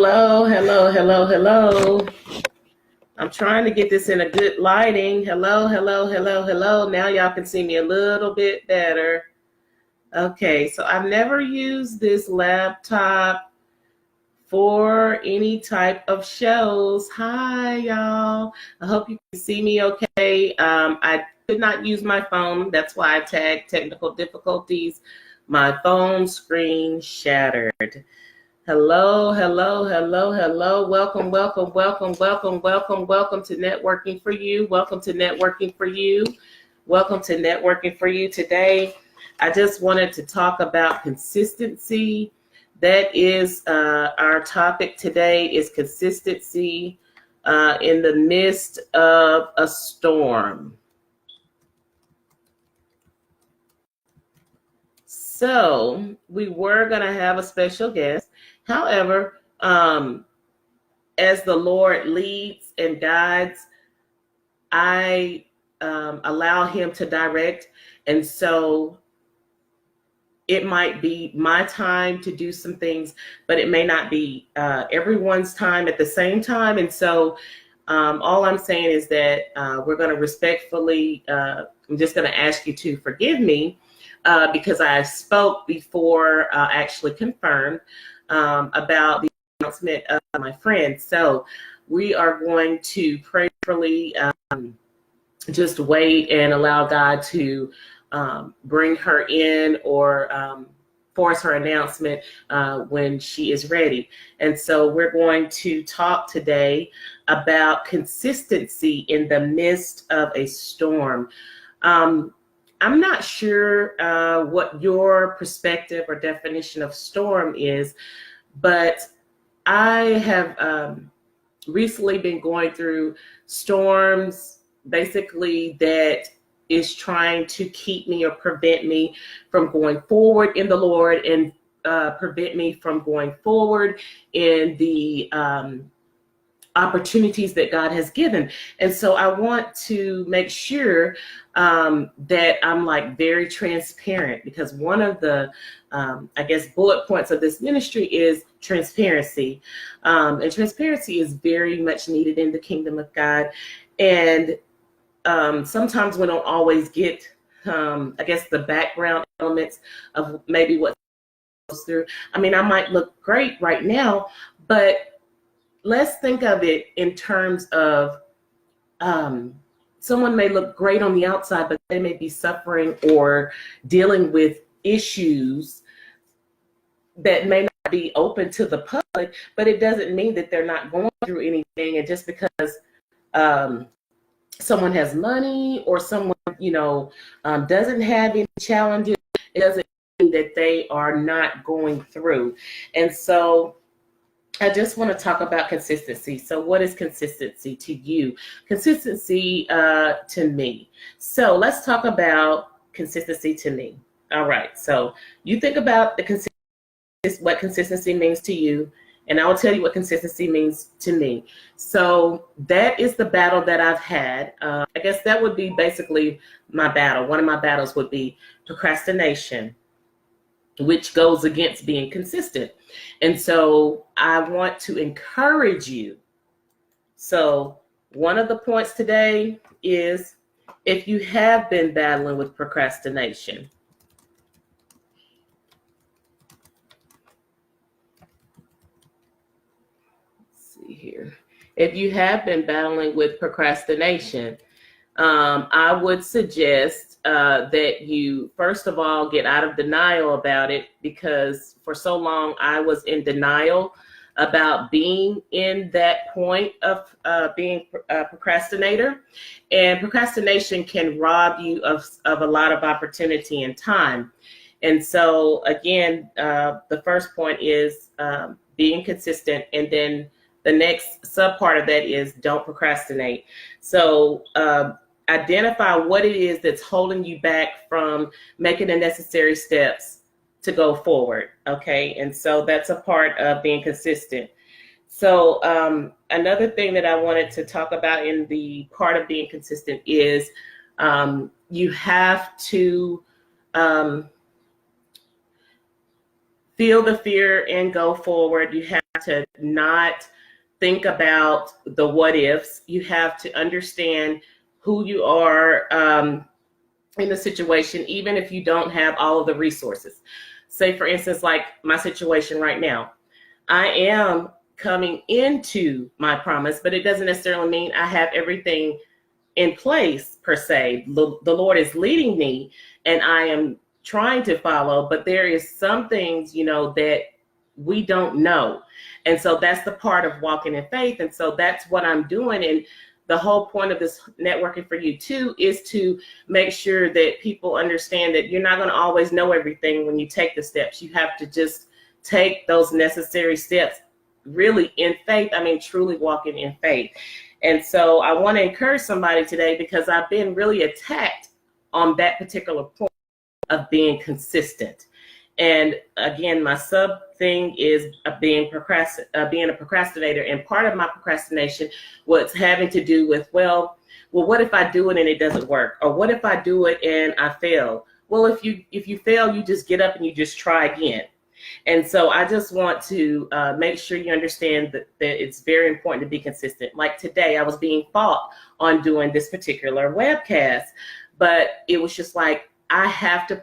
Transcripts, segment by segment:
Hello, hello, hello, hello. I'm trying to get this in a good lighting. Hello, hello, hello, hello. Now y'all can see me a little bit better. Okay, so I've never used this laptop for any type of shows. Hi, y'all. I hope you can see me okay. I could not use my phone. That's why I tagged technical difficulties. My phone screen shattered. Hello, hello, hello, hello. Welcome, welcome, welcome, welcome, welcome, welcome to Networking for You. Welcome to Networking for You. Welcome to Networking for You. Today, I just wanted to talk about consistency. That is our topic today is consistency in the midst of a storm. So we were going to have a special guest. However, as the Lord leads and guides, I allow him to direct. And so it might be my time to do some things, but it may not be everyone's time at the same time. And so all I'm saying is that we're going to respectfully, I'm just going to ask you to forgive me because I spoke before actually confirmed about the announcement of my friend. So we are going to prayerfully just wait and allow God to bring her in or force her announcement when she is ready. And so we're going to talk today about consistency in the midst of a storm. I'm not sure what your perspective or definition of storm is, but I have recently been going through storms, basically that is trying to keep me or prevent me from going forward in the Lord and prevent me from going forward in the opportunities that God has given. And so I want to make sure that I'm like very transparent, because one of the, I guess, bullet points of this ministry is transparency. And transparency is very much needed in the kingdom of God. And sometimes we don't always get, I guess, the background elements of maybe what goes through. I mean, I might look great right now, but let's think of it in terms of someone may look great on the outside, but they may be suffering or dealing with issues that may not be open to the public, but it doesn't mean that they're not going through anything. And just because someone has money or someone, doesn't have any challenges, it doesn't mean that they are not going through. And so I just want to talk about consistency. So what is consistency to you? Consistency to me. So let's talk about consistency to me. All right. So you think about what consistency means to you, and I will tell you what consistency means to me. So that is the battle that I've had. I guess that would be basically my battle. One of my battles would be procrastination, which goes against being consistent. And so I want to encourage you. So one of the points today is, if you have been battling with procrastination, let's see here. If you have been battling with procrastination, I would suggest that you, first of all, get out of denial about it, because for so long I was in denial about being in that point of being a procrastinator. And procrastination can rob you of a lot of opportunity and time. And so, again, the first point is being consistent. And then the next sub part of that is don't procrastinate. So identify what it is that's holding you back from making the necessary steps to go forward. Okay. And so that's a part of being consistent. So another thing that I wanted to talk about in the part of being consistent is you have to feel the fear and go forward. You have to not think about the what ifs. You have to understand who you are in the situation, even if you don't have all of the resources. Say, for instance, like my situation right now, I am coming into my promise, but it doesn't necessarily mean I have everything in place per se. The Lord is leading me and I am trying to follow, but there is some things, that we don't know. And so that's the part of walking in faith. And so that's what I'm doing. And the whole point of this networking for you too is to make sure that people understand that you're not going to always know everything when you take the steps. You have to just take those necessary steps really in faith. I mean, truly walking in faith. And so I want to encourage somebody today, because I've been really attacked on that particular point of being consistent. And again, my sub thing is being a procrastinator. And part of my procrastination was having to do with, well, what if I do it and it doesn't work? Or what if I do it and I fail? Well, if you fail, you just get up and you just try again. And so I just want to make sure you understand that it's very important to be consistent. Like today, I was being fought on doing this particular webcast, but it was just like, I have to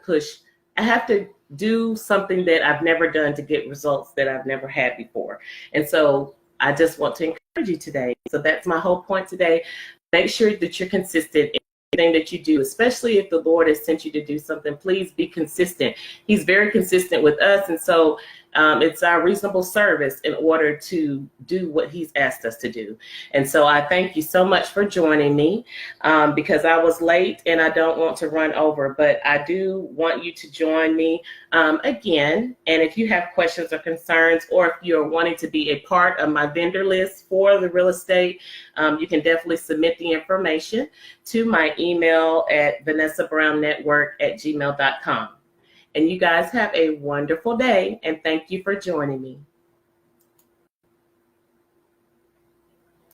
do something that I've never done to get results that I've never had before. And so I just want to encourage you today. So that's my whole point today. Make sure that you're consistent in everything that you do, especially if the Lord has sent you to do something. Please be consistent. He's very consistent with us. And so it's our reasonable service in order to do what he's asked us to do. And so I thank you so much for joining me because I was late and I don't want to run over, but I do want you to join me again. And if you have questions or concerns, or if you're wanting to be a part of my vendor list for the real estate, you can definitely submit the information to my email at vanessabrownetwork@gmail.com. And you guys have a wonderful day, and thank you for joining me.